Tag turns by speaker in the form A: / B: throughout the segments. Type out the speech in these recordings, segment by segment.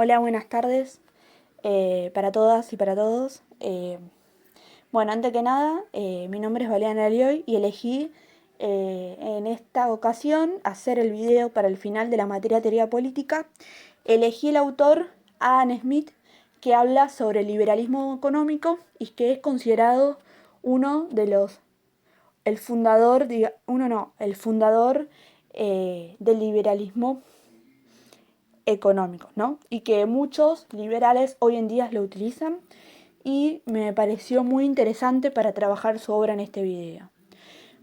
A: Hola, buenas tardes para todas y para todos. Bueno, antes que nada, mi nombre es Valeana Alioy y elegí en esta ocasión hacer el video para el final de la materia teoría política. Elegí el autor Adam Smith, que habla sobre el liberalismo económico y que es considerado uno de los, el fundador, el fundador del liberalismo económico, ¿no? Y que muchos liberales hoy en día lo utilizan y me pareció muy interesante para trabajar su obra en este video.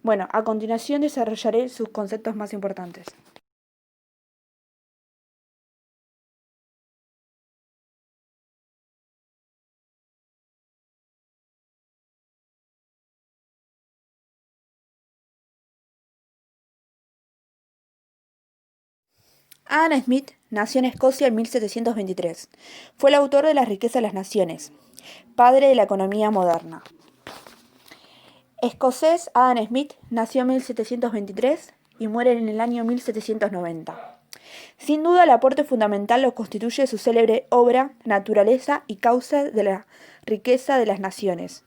A: Bueno, a continuación desarrollaré sus conceptos más importantes. Adam Smith nació en Escocia en 1723. Fue el autor de La riqueza de las naciones, padre de la economía moderna. Escocés, Adam Smith nació en 1723 y muere en el año 1790. Sin duda, el aporte fundamental lo constituye su célebre obra Naturaleza y causa de la riqueza de las naciones,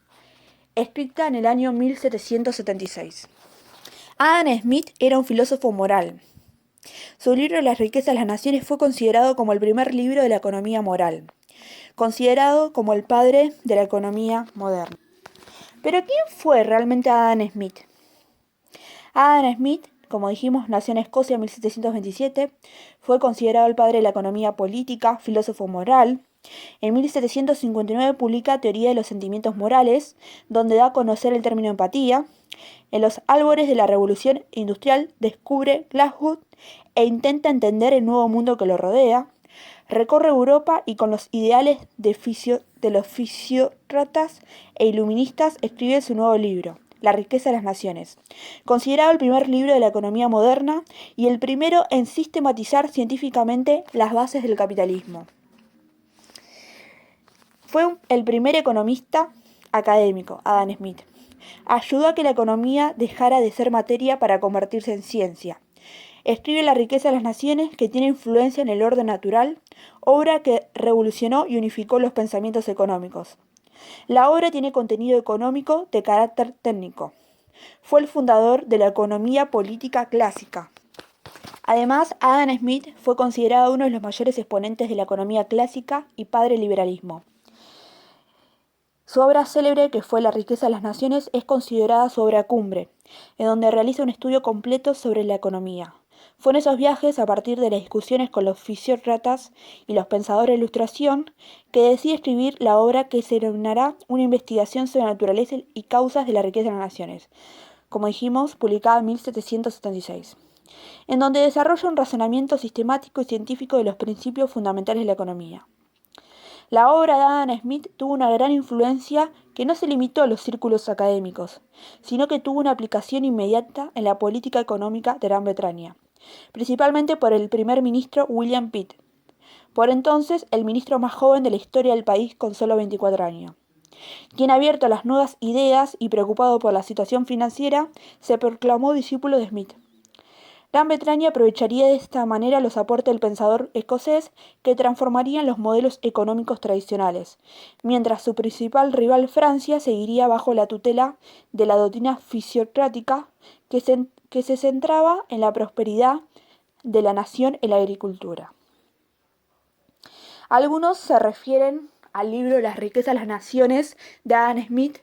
A: escrita en el año 1776. Adam Smith era un filósofo moral. Su libro La riqueza de las naciones fue considerado como el primer libro de la economía moral, considerado como el padre de la economía moderna. Pero ¿quién fue realmente Adam Smith? Adam Smith, como dijimos, nació en Escocia en 1727, fue considerado el padre de la economía política, filósofo moral. En 1759 publica Teoría de los sentimientos morales, donde da a conocer el término empatía. En los albores de la revolución industrial descubre Glasgow e intenta entender el nuevo mundo que lo rodea. Recorre Europa y con los ideales de los fisiócratas e iluministas escribe su nuevo libro, La riqueza de las naciones, considerado el primer libro de la economía moderna y el primero en sistematizar científicamente las bases del capitalismo. Fue el primer economista académico, Adam Smith. Ayudó a que la economía dejara de ser materia para convertirse en ciencia. Escribe La riqueza de las naciones, que tiene influencia en el orden natural, obra que revolucionó y unificó los pensamientos económicos. La obra tiene contenido económico de carácter técnico. Fue el fundador de la economía política clásica. Además, Adam Smith fue considerado uno de los mayores exponentes de la economía clásica y padre del liberalismo. Su obra célebre, que fue La riqueza de las naciones, es considerada su obra cumbre, en donde realiza un estudio completo sobre la economía. Fue en esos viajes, a partir de las discusiones con los fisiócratas y los pensadores de la Ilustración, que decide escribir la obra que se denominará Una investigación sobre la naturaleza y causas de la riqueza de las naciones, como dijimos, publicada en 1776, en donde desarrolla un razonamiento sistemático y científico de los principios fundamentales de la economía. La obra de Adam Smith tuvo una gran influencia que no se limitó a los círculos académicos, sino que tuvo una aplicación inmediata en la política económica de Gran Bretaña, principalmente por el primer ministro William Pitt, por entonces el ministro más joven de la historia del país con solo 24 años, quien, abierto a las nuevas ideas y preocupado por la situación financiera, se proclamó discípulo de Smith. Gran Bretaña aprovecharía de esta manera los aportes del pensador escocés, que transformarían los modelos económicos tradicionales, mientras su principal rival Francia seguiría bajo la tutela de la doctrina fisiocrática que se centraba en la prosperidad de la nación en la agricultura. Algunos se refieren al libro Las riquezas de las naciones de Adam Smith,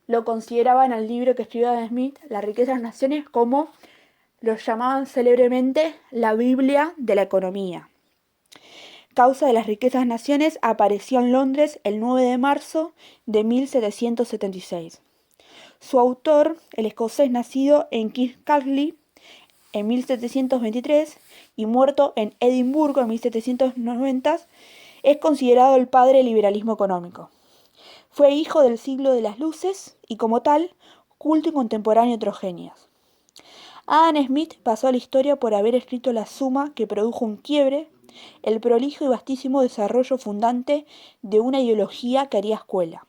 A: lo consideraban al libro que escribió Adam Smith, La riqueza de las naciones, como lo llamaban célebremente la Biblia de la economía. Causa de las riquezas naciones apareció en Londres el 9 de marzo de 1776. Su autor, el escocés nacido en Kirkcaldy en 1723 y muerto en Edimburgo en 1790, es considerado el padre del liberalismo económico. Fue hijo del siglo de las luces y, como tal, culto y contemporáneo de otros genios. Adam Smith pasó a la historia por haber escrito la Suma, que produjo un quiebre, el prolijo y vastísimo desarrollo fundante de una ideología que haría escuela.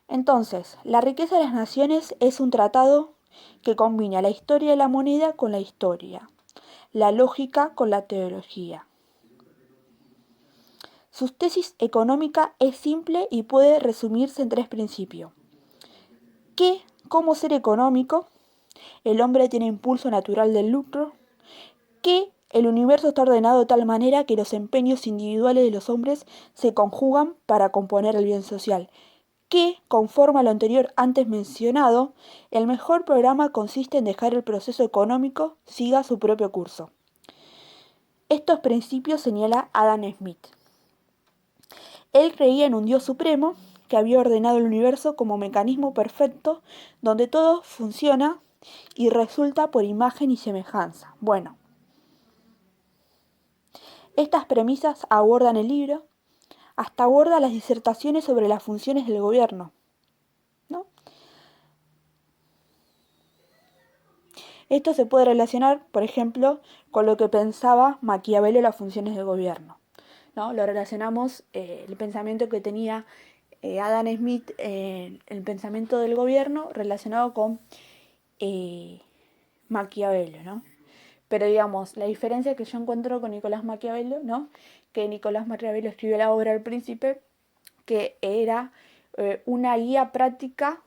A: Entonces, La riqueza de las naciones es un tratado que combina la historia de la moneda con la historia, la lógica con la teología. Su tesis económica es simple y puede resumirse en 3 principios. Que, como ser económico, el hombre tiene impulso natural del lucro. Que el universo está ordenado de tal manera que los empeños individuales de los hombres se conjugan para componer el bien social. Que, conforme a lo anterior antes mencionado, el mejor programa consiste en dejar el proceso económico siga su propio curso. Estos principios señala Adam Smith. Él creía en un Dios supremo que había ordenado el universo como mecanismo perfecto donde todo funciona y resulta por imagen y semejanza. Bueno, estas premisas abordan el libro, hasta aborda las disertaciones sobre las funciones del gobierno, ¿no? Esto se puede relacionar, por ejemplo, con lo que pensaba Maquiavelo de las funciones del gobierno, ¿no? Lo relacionamos, el pensamiento que tenía Adam Smith, el pensamiento del gobierno relacionado con Maquiavelo, ¿no? Pero digamos, la diferencia que yo encuentro con Nicolás Maquiavelo, ¿no? Que Nicolás Maquiavelo escribió la obra El Príncipe, que era una guía práctica,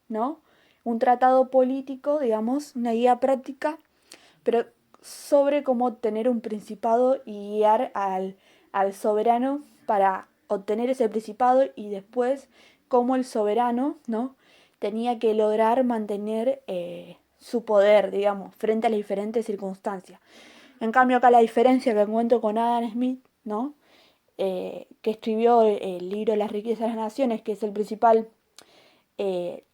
A: ¿no? Un tratado político, digamos, una guía práctica, pero sobre cómo tener un principado y guiar al soberano para obtener ese principado y después cómo el soberano, ¿no? Tenía que lograr mantener su poder, digamos, frente a las diferentes circunstancias. En cambio acá la diferencia que encuentro con Adam Smith, ¿no? Que escribió el libro Las riquezas de las naciones, que es el principal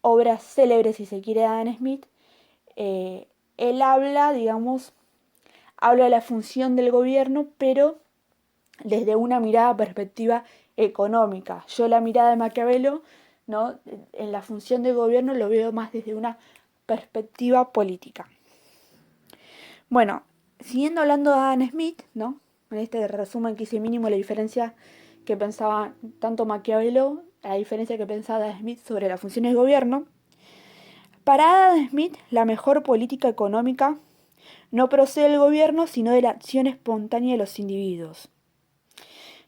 A: obra célebre, si se quiere, de Adam Smith, él habla, digamos, habla de la función del gobierno, pero desde una mirada perspectiva económica. Yo la mirada de Maquiavelo, ¿no? En la función del gobierno lo veo más desde una perspectiva política. Bueno, siguiendo hablando de Adam Smith, ¿no? En este resumen que hice mínimo la diferencia que pensaba tanto Maquiavelo, la diferencia que pensaba Adam Smith sobre las funciones del gobierno. Para Adam Smith, la mejor política económica no procede del gobierno, sino de la acción espontánea de los individuos,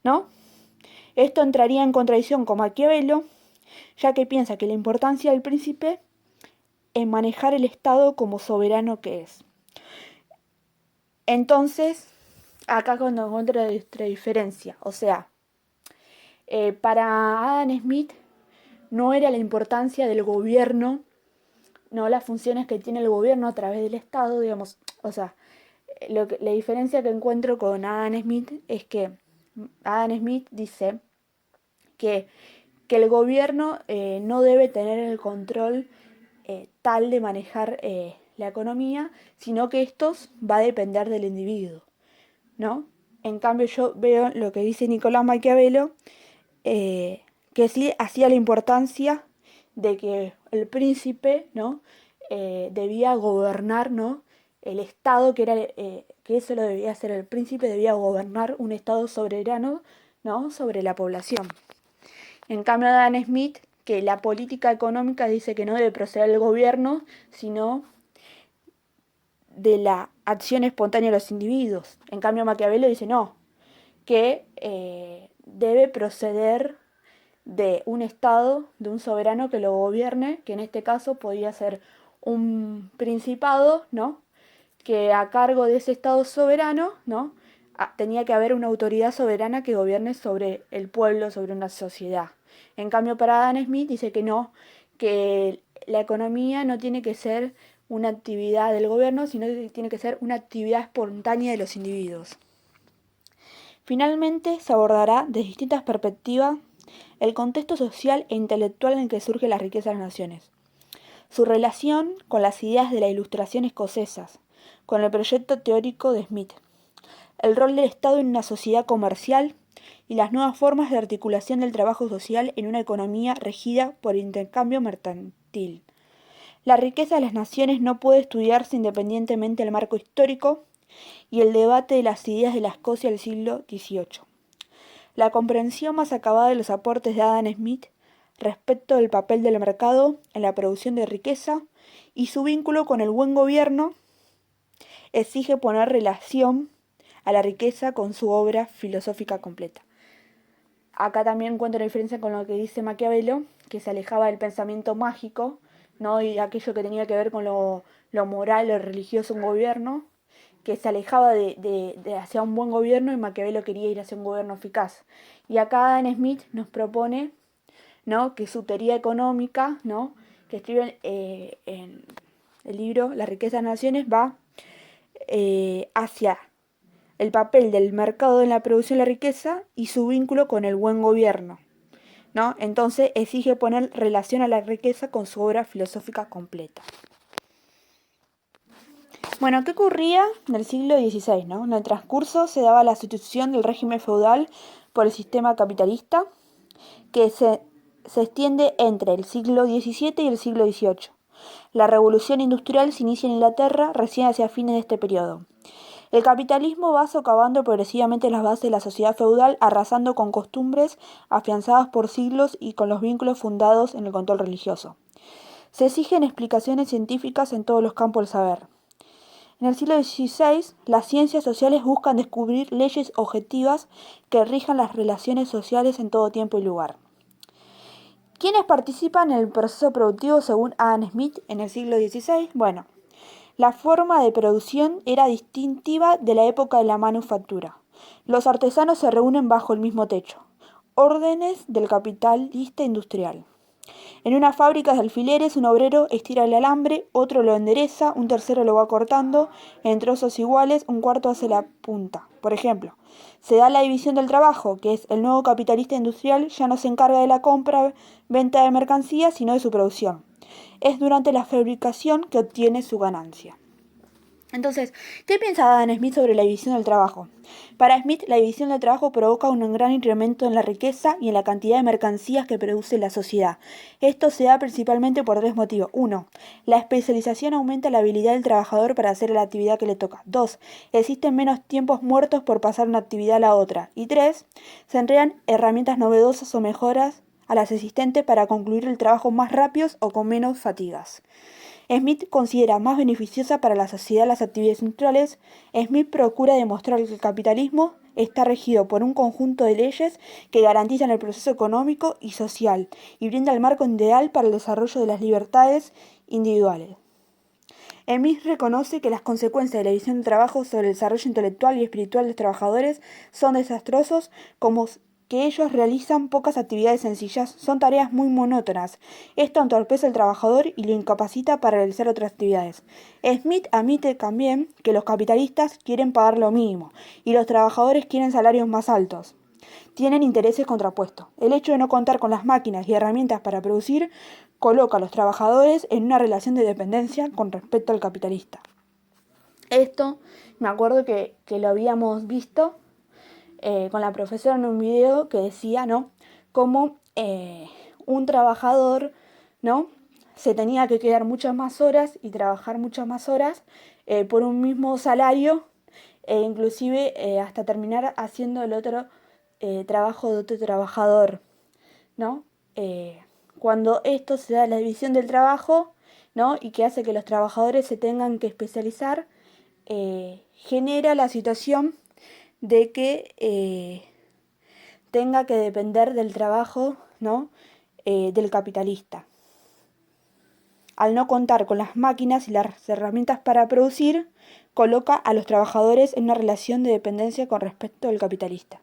A: ¿no? Esto entraría en contradicción con Maquiavelo, ya que piensa que la importancia del príncipe es manejar el Estado como soberano que es. Entonces, acá cuando encuentro nuestra diferencia, o sea, para Adam Smith no era la importancia del gobierno, no las funciones que tiene el gobierno a través del Estado, digamos, o sea, la diferencia que encuentro con Adam Smith es que Adam Smith dice que el gobierno no debe tener el control tal de manejar la economía, sino que esto va a depender del individuo, ¿no? En cambio yo veo lo que dice Nicolás Maquiavelo, que sí hacía la importancia de que el príncipe, ¿no? Debía gobernar, ¿no? El Estado, que eso lo debía hacer el príncipe, debía gobernar un Estado soberano, ¿no? Sobre la población. En cambio, Adam Smith, que la política económica dice que no debe proceder del gobierno, sino de la acción espontánea de los individuos. En cambio, Maquiavelo dice no, que debe proceder de un Estado, de un soberano que lo gobierne, que en este caso podía ser un principado, ¿no? Que a cargo de ese Estado soberano, ¿no? Tenía que haber una autoridad soberana que gobierne sobre el pueblo, sobre una sociedad. En cambio, para Adam Smith dice que no, que la economía no tiene que ser una actividad del gobierno, sino que tiene que ser una actividad espontánea de los individuos. Finalmente, se abordará desde distintas perspectivas el contexto social e intelectual en el que surge la riqueza de las naciones, su relación con las ideas de la Ilustración escocesas, con el proyecto teórico de Smith, el rol del Estado en una sociedad comercial y las nuevas formas de articulación del trabajo social en una economía regida por el intercambio mercantil. La riqueza de las naciones no puede estudiarse independientemente del marco histórico y el debate de las ideas de la Escocia del siglo XVIII. La comprensión más acabada de los aportes de Adam Smith respecto del papel del mercado en la producción de riqueza y su vínculo con el buen gobierno exige poner relación a la riqueza con su obra filosófica completa. Acá también encuentro la diferencia con lo que dice Maquiavelo, que se alejaba del pensamiento mágico, ¿no? Y aquello que tenía que ver con lo moral, lo religioso, un gobierno, que se alejaba de hacia un buen gobierno y Maquiavelo quería ir hacia un gobierno eficaz. Y acá Adam Smith nos propone, ¿no?, que su teoría económica, ¿no?, que escribe en el libro La riqueza de las naciones, va hacia el papel del mercado en la producción de la riqueza y su vínculo con el buen gobierno, ¿no? Entonces exige poner relación a la riqueza con su obra filosófica completa. Bueno, ¿qué ocurría en el siglo XVI, ¿no? En el transcurso se daba la sustitución del régimen feudal por el sistema capitalista, que se extiende entre el siglo XVII y el siglo XVIII. La revolución industrial se inicia en Inglaterra recién hacia fines de este periodo. El capitalismo va socavando progresivamente las bases de la sociedad feudal, arrasando con costumbres afianzadas por siglos y con los vínculos fundados en el control religioso. Se exigen explicaciones científicas en todos los campos del saber. En el siglo XVI, las ciencias sociales buscan descubrir leyes objetivas que rijan las relaciones sociales en todo tiempo y lugar. ¿Quiénes participan en el proceso productivo según Adam Smith en el siglo XVI? Bueno, la forma de producción era distintiva de la época de la manufactura. Los artesanos se reúnen bajo el mismo techo. Órdenes del capitalista industrial. En una fábrica de alfileres, un obrero estira el alambre, otro lo endereza, un tercero lo va cortando en trozos iguales, un cuarto hace la punta. Por ejemplo, se da la división del trabajo, que es el nuevo capitalista industrial ya no se encarga de la compra, venta de mercancías, sino de su producción. Es durante la fabricación que obtiene su ganancia. Entonces, ¿qué piensa Adam Smith sobre la división del trabajo? Para Smith, la división del trabajo provoca un gran incremento en la riqueza y en la cantidad de mercancías que produce la sociedad. Esto se da principalmente por tres motivos. 1. La especialización aumenta la habilidad del trabajador para hacer la actividad que le toca. 2. Existen menos tiempos muertos por pasar una actividad a la otra. Y 3. Se emplean herramientas novedosas o mejoras a las existentes para concluir el trabajo más rápidos o con menos fatigas. Smith considera más beneficiosa para la sociedad las actividades industriales. Smith procura demostrar que el capitalismo está regido por un conjunto de leyes que garantizan el proceso económico y social y brinda el marco ideal para el desarrollo de las libertades individuales. Smith reconoce que las consecuencias de la división del trabajo sobre el desarrollo intelectual y espiritual de los trabajadores son desastrosos, como que ellos realizan pocas actividades sencillas, son tareas muy monótonas. Esto entorpece al trabajador y lo incapacita para realizar otras actividades. Smith admite también que los capitalistas quieren pagar lo mínimo y los trabajadores quieren salarios más altos. Tienen intereses contrapuestos. El hecho de no contar con las máquinas y herramientas para producir coloca a los trabajadores en una relación de dependencia con respecto al capitalista. Esto me acuerdo que lo habíamos visto con la profesora en un video que decía, ¿no?, cómo un trabajador, ¿no?, se tenía que quedar muchas más horas y trabajar muchas más horas por un mismo salario e inclusive hasta terminar haciendo el otro trabajo de otro trabajador, ¿no? Cuando esto se da la división del trabajo, ¿no?, y que hace que los trabajadores se tengan que especializar, genera la situación de que tenga que depender del trabajo, ¿no?, del capitalista. Al no contar con las máquinas y las herramientas para producir, coloca a los trabajadores en una relación de dependencia con respecto al capitalista.